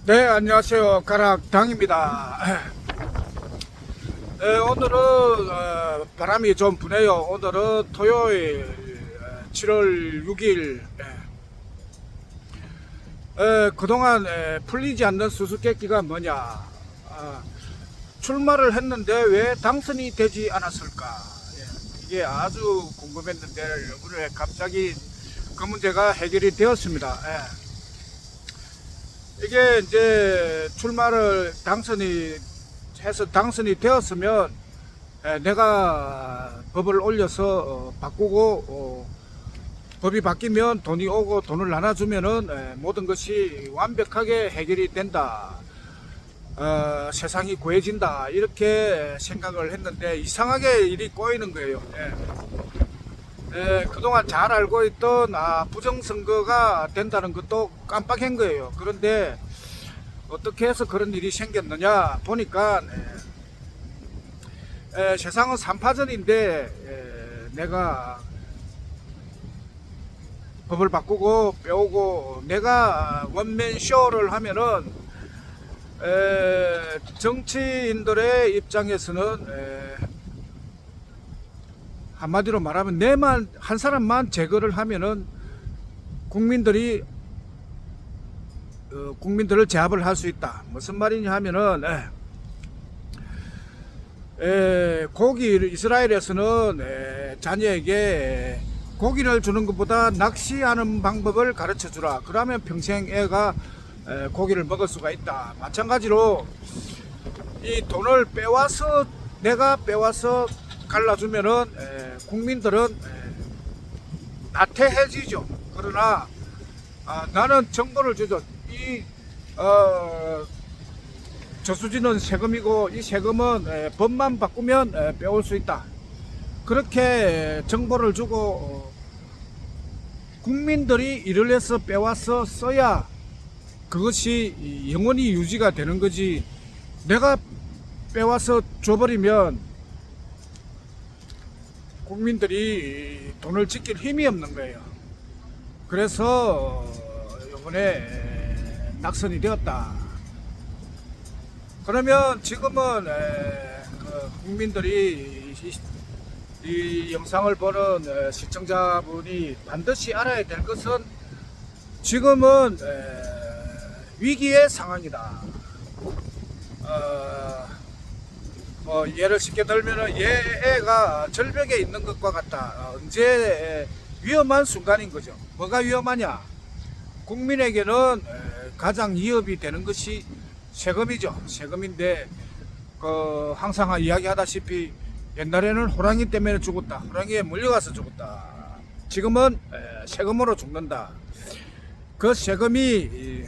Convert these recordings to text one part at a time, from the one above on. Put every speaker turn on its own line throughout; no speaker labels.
네, 안녕하세요. 가락당입니다. 오늘은 바람이 좀 부네요. 오늘은 토요일 7월 6일. 그동안 풀리지 않는 수수께끼가 뭐냐. 출마를 했는데 왜 당선이 되지 않았을까. 이게 아주 궁금했는데 오늘 갑자기 그 문제가 해결이 되었습니다. 이게 이제 출마를 당선이 되었으면 내가 법을 올려서 바꾸고 법이 바뀌면 돈이 오고 돈을 나눠주면은 모든 것이 완벽하게 해결이 된다. 세상이 고해진다. 이렇게 생각을 했는데 이상하게 일이 꼬이는 거예요. 그동안 잘 알고 있던 부정선거가 된다는 것도 깜빡한 거예요. 그런데 어떻게 해서 그런 일이 생겼느냐 보니까 세상은 삼파전인데 내가 법을 바꾸고 빼오고 내가 원맨쇼를 하면은 정치인들의 입장에서는 한마디로 말하면 내만 한 사람만 제거를 하면은 국민들을 제압을 할 수 있다. 무슨 말이냐 하면은 이스라엘에서는 자녀에게 고기를 주는 것보다 낚시하는 방법을 가르쳐 주라. 그러면 평생 애가 고기를 먹을 수가 있다. 마찬가지로 이 돈을 내가 빼와서 갈라주면은 국민들은 나태해지죠. 그러나 나는 정보를 주죠. 저수지는 세금이고 이 세금은 법만 바꾸면 빼올 수 있다. 그렇게 정보를 주고 국민들이 일을 해서 빼와서 써야 그것이 영원히 유지가 되는 거지. 내가 빼와서 줘버리면 국민들이 돈을 지킬 힘이 없는 거예요. 그래서 이번에 낙선이 되었다. 그러면 지금은 국민들이 이 영상을 보는 시청자분이 반드시 알아야 될 것은 지금은 위기의 상황이다. 예를 쉽게 들면 얘가 절벽에 있는 것과 같다. 언제 위험한 순간인 거죠. 뭐가 위험하냐? 국민에게는 가장 위협이 되는 것이 세금이죠. 세금인데 항상 이야기하다시피 옛날에는 호랑이 때문에 죽었다. 호랑이에 물려가서 죽었다. 지금은 세금으로 죽는다. 그 세금이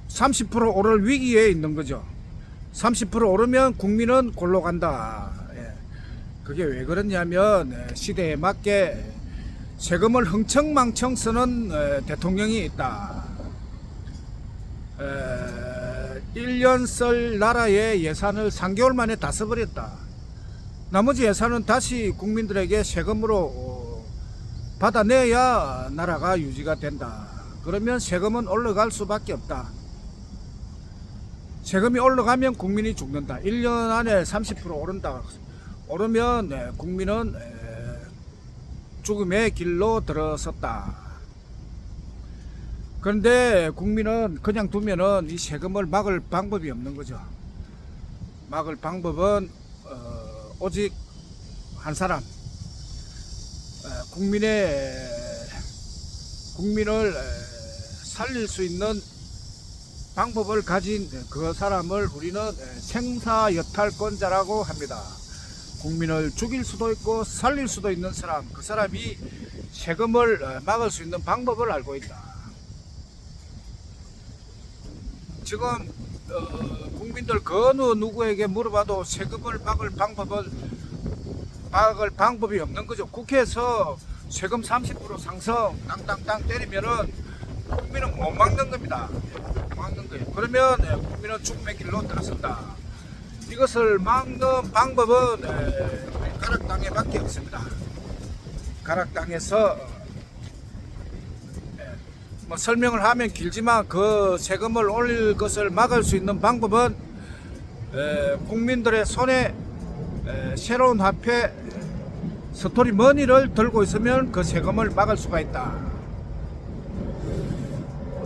30% 오를 위기에 있는 거죠. 30% 오르면 국민은 골로 간다. 그게 왜 그러냐면 시대에 맞게 세금을 흥청망청 쓰는 대통령이 있다. 1년 쓸 나라의 예산을 3개월 만에 다 써버렸다. 나머지 예산은 다시 국민들에게 세금으로 받아내야 나라가 유지가 된다. 그러면 세금은 올라갈 수밖에 없다. 세금이 올라가면 국민이 죽는다. 1년 안에 30% 오른다. 오르면 국민은 죽음의 길로 들어섰다. 그런데 국민은 그냥 두면은 이 세금을 막을 방법이 없는 거죠. 막을 방법은 오직 한 사람, 국민을 살릴 수 있는 방법을 가진 그 사람을 우리는 생사여탈권자라고 합니다. 국민을 죽일 수도 있고 살릴 수도 있는 사람, 그 사람이 세금을 막을 수 있는 방법을 알고 있다. 지금 국민들 그 어느 누구에게 물어봐도 세금을 막을 방법이 없는 거죠. 국회에서 세금 30% 상승 땅땅땅 때리면은 국민은 못 막는 겁니다. 막는 거예요. 그러면 국민은 죽음의 길로 들어선다. 이것을 막는 방법은 가락당에밖에 없습니다. 가락당에서 뭐 설명을 하면 길지만 그 세금을 올릴 것을 막을 수 있는 방법은 국민들의 손에 새로운 화폐 스토리 머니를 들고 있으면 그 세금을 막을 수가 있다.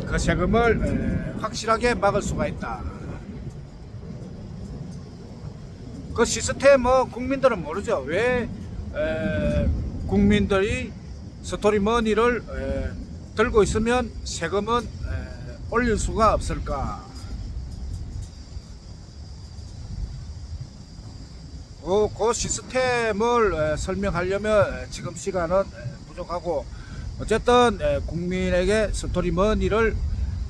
그 세금을 확실하게 막을 수가 있다. 그 시스템은 국민들은 모르죠. 왜 국민들이 스토리 머니를 들고 있으면 세금은 올릴 수가 없을까? 그 시스템을 설명하려면 지금 시간은 부족하고, 어쨌든 국민에게 스토리 머니를,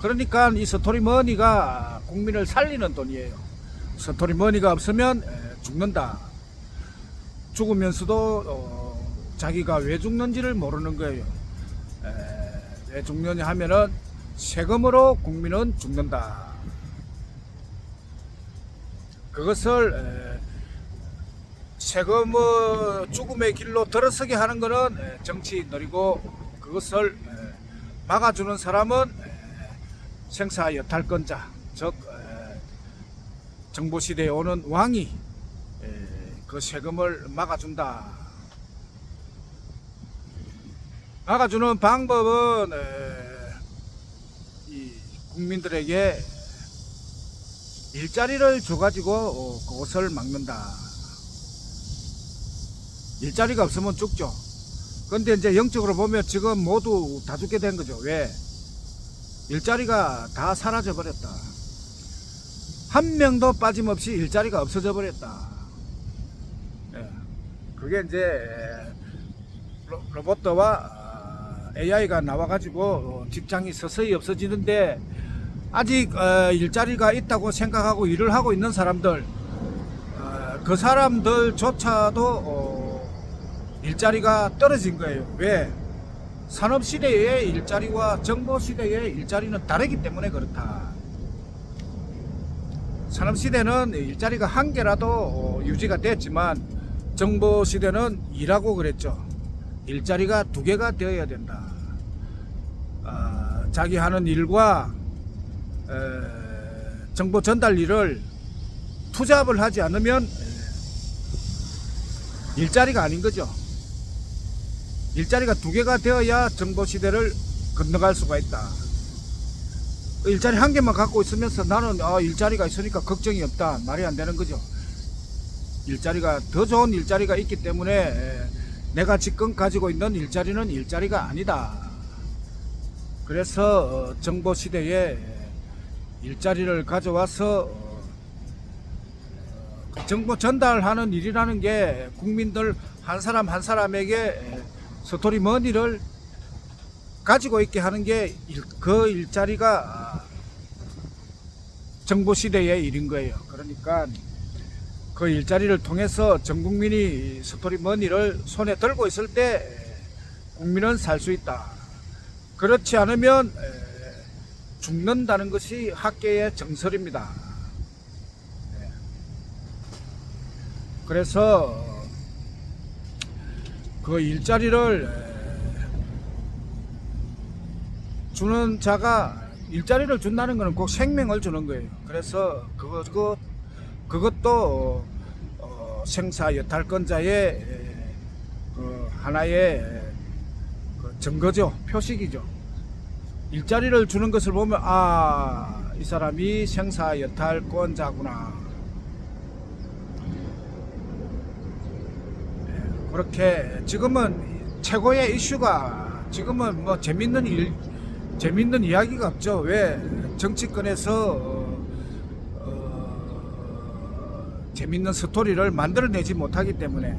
그러니까 이 스토리 머니가 국민을 살리는 돈이에요. 스토리 머니가 없으면 죽는다. 죽으면서도 자기가 왜 죽는지를 모르는 거예요. 왜 죽느냐 하면은 세금으로 국민은 죽는다. 그것을 세금의 죽음의 길로 들어서게 하는 것은 정치인들이고, 그것을 막아주는 사람은 생사 여탈권자, 즉 정보시대에 오는 왕이 그 세금을 막아준다. 막아주는 방법은 이 국민들에게 일자리를 줘가지고 그것을 막는다. 일자리가 없으면 죽죠. 근데 이제 영적으로 보면 지금 모두 다 죽게 된 거죠. 왜? 일자리가 다 사라져 버렸다. 한 명도 빠짐없이 일자리가 없어져 버렸다. 그게 이제 로봇과 AI가 나와가지고 직장이 서서히 없어지는데, 아직 일자리가 있다고 생각하고 일을 하고 있는 사람들, 그 사람들조차도 일자리가 떨어진 거예요. 왜? 산업시대의 일자리와 정보시대의 일자리는 다르기 때문에 그렇다. 산업시대는 일자리가 한 개라도 유지가 됐지만, 정보시대는 일하고 그랬죠. 일자리가 두 개가 되어야 된다. 자기 하는 일과 정보 전달 일을 투잡을 하지 않으면 일자리가 아닌 거죠. 일자리가 두 개가 되어야 정보시대를 건너갈 수가 있다. 일자리 한 개만 갖고 있으면서 나는 일자리가 있으니까 걱정이 없다, 말이 안 되는 거죠. 일자리가, 더 좋은 일자리가 있기 때문에 내가 지금 가지고 있는 일자리는 일자리가 아니다. 그래서 정보시대에 일자리를 가져와서 정보 전달하는 일이라는 게 국민들 한 사람 한 사람에게 스토리 머니를 가지고 있게 하는 게 그 일자리가 정보시대의 일인 거예요. 그러니까 그 일자리를 통해서 전 국민이 스토리 머니를 손에 들고 있을 때 국민은 살 수 있다. 그렇지 않으면 죽는다는 것이 학계의 정설입니다. 그래서 그 일자리를 주는 자가, 일자리를 준다는 것은 꼭 생명을 주는 거예요. 그래서 그것도 생사 여탈권자의 하나의 증거죠. 표식이죠. 일자리를 주는 것을 보면 이 사람이 생사 여탈권자구나. 그렇게 지금은 최고의 이슈가, 지금은 뭐 재밌는 이야기가 없죠. 왜? 정치권에서 재밌는 스토리를 만들어내지 못하기 때문에,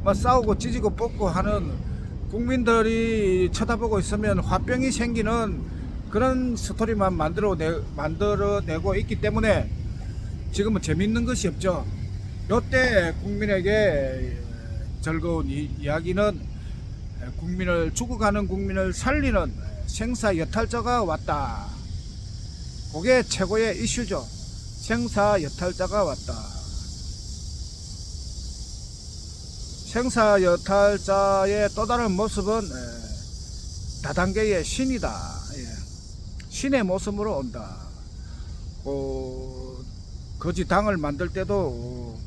뭐 싸우고 찢고 뽑고 하는, 국민들이 쳐다보고 있으면 화병이 생기는 그런 스토리만 만들어내고 있기 때문에 지금은 재밌는 것이 없죠. 이때 국민에게 즐거운 이야기는 죽어가는 국민을 살리는 생사 여탈자가 왔다. 그게 최고의 이슈죠. 생사 여탈자가 왔다. 생사 여탈자의 또 다른 모습은 다단계의 신이다. 신의 모습으로 온다. 거지 당을 만들 때도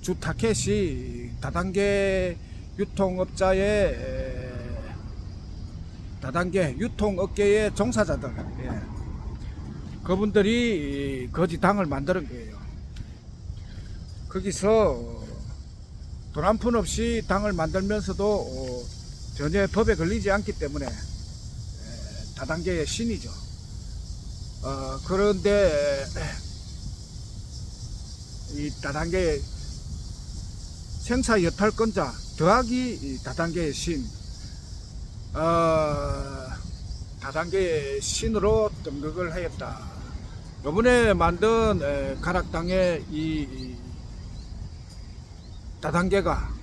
주 타켓이 다단계 유통업계의 종사자들, 예. 그분들이 거지 당을 만드는 거예요. 거기서 돈 한 푼 없이 당을 만들면서도 전혀 법에 걸리지 않기 때문에 다단계의 신이죠. 그런데 이 다단계의 생사 여탈권자 더하기 다단계의 신, 다단계의 신으로 등극을 하였다. 요번에 만든 가락당의 이 다단계가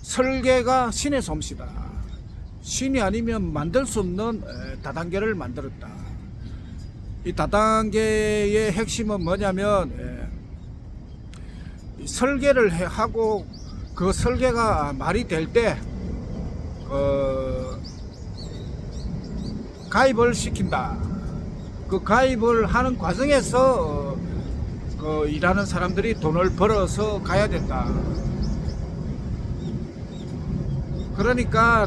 설계가 신의 솜씨다. 신이 아니면 만들 수 없는 다단계를 만들었다. 이 다단계의 핵심은 뭐냐면 설계를 하고 그 설계가 말이 될 때 가입을 시킨다. 그 가입을 하는 과정에서 일하는 사람들이 돈을 벌어서 가야 된다. 그러니까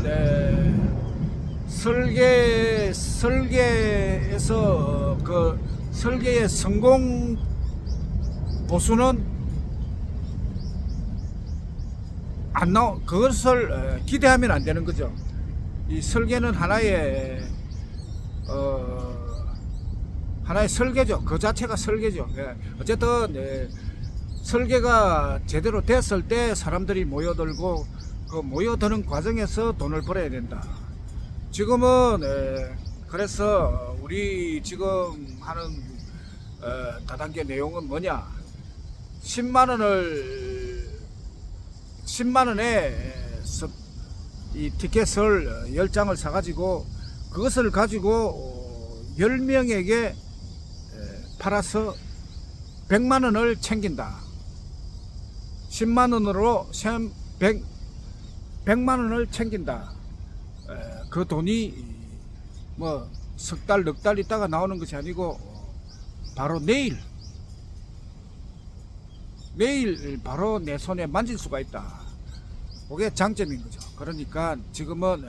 설계에서 그 설계의 성공 보수는 안 나오, 그것을 기대하면 안 되는 거죠. 이 설계는 하나의 설계죠. 그 자체가 설계죠. 예. 어쨌든 설계가 제대로 됐을 때 사람들이 모여들고 그 모여드는 과정에서 돈을 벌어야 된다. 지금은 그래서 우리 지금 하는 다단계 내용은 뭐냐? 10만 원에 이 티켓을 10장을 사가지고 그것을 가지고 10명에게 팔아서 100만 원을 챙긴다. 10만 원으로 100만 원을 챙긴다. 그 돈이 뭐 석 달, 넉 달 있다가 나오는 것이 아니고 바로 내일 바로 내 손에 만질 수가 있다. 그게 장점인 거죠. 그러니까 지금은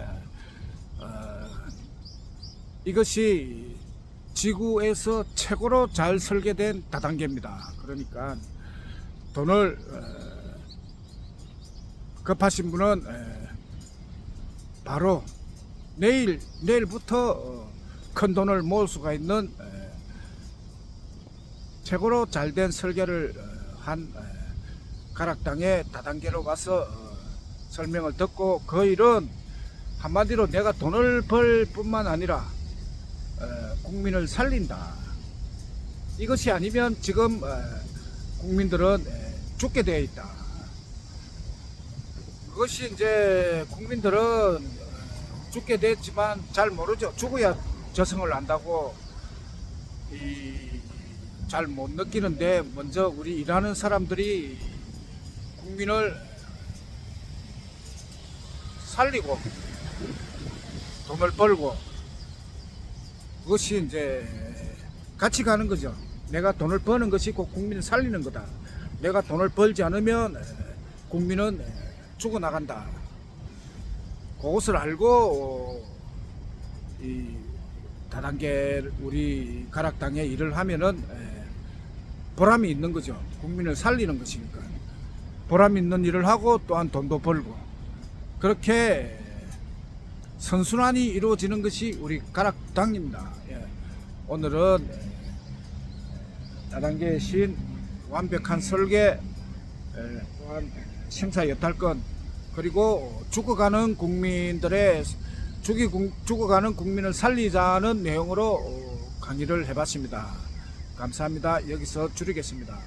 이것이 지구에서 최고로 잘 설계된 다단계입니다. 그러니까 돈을 급하신 분은 바로 내일부터 큰 돈을 모을 수가 있는 최고로 잘된 설계를 한 가락당의 다단계로 와서 설명을 듣고 그 일은 한마디로 내가 돈을 벌 뿐만 아니라 국민을 살린다. 이것이 아니면 지금 국민들은 죽게 되어 있다. 그것이 이제 국민들은 죽게 됐지만 잘 모르죠. 죽어야 저승을 안다고 잘 못 느끼는데 먼저 우리 일하는 사람들이 국민을 살리고 돈을 벌고 그것이 이제 같이 가는 거죠. 내가 돈을 버는 것이 곧 국민을 살리는 거다. 내가 돈을 벌지 않으면 국민은 죽어나간다. 그것을 알고 이 다단계 우리 가락당에 일을 하면은 보람이 있는 거죠. 국민을 살리는 것이니까 보람 있는 일을 하고 또한 돈도 벌고 그렇게 선순환이 이루어지는 것이 우리 가락당입니다. 오늘은 다단계의 신, 완벽한 설계, 또한 생사 여탈권, 그리고 죽어가는 국민들의 죽어가는 국민을 살리자는 내용으로 강의를 해봤습니다. 감사합니다. 여기서 줄이겠습니다.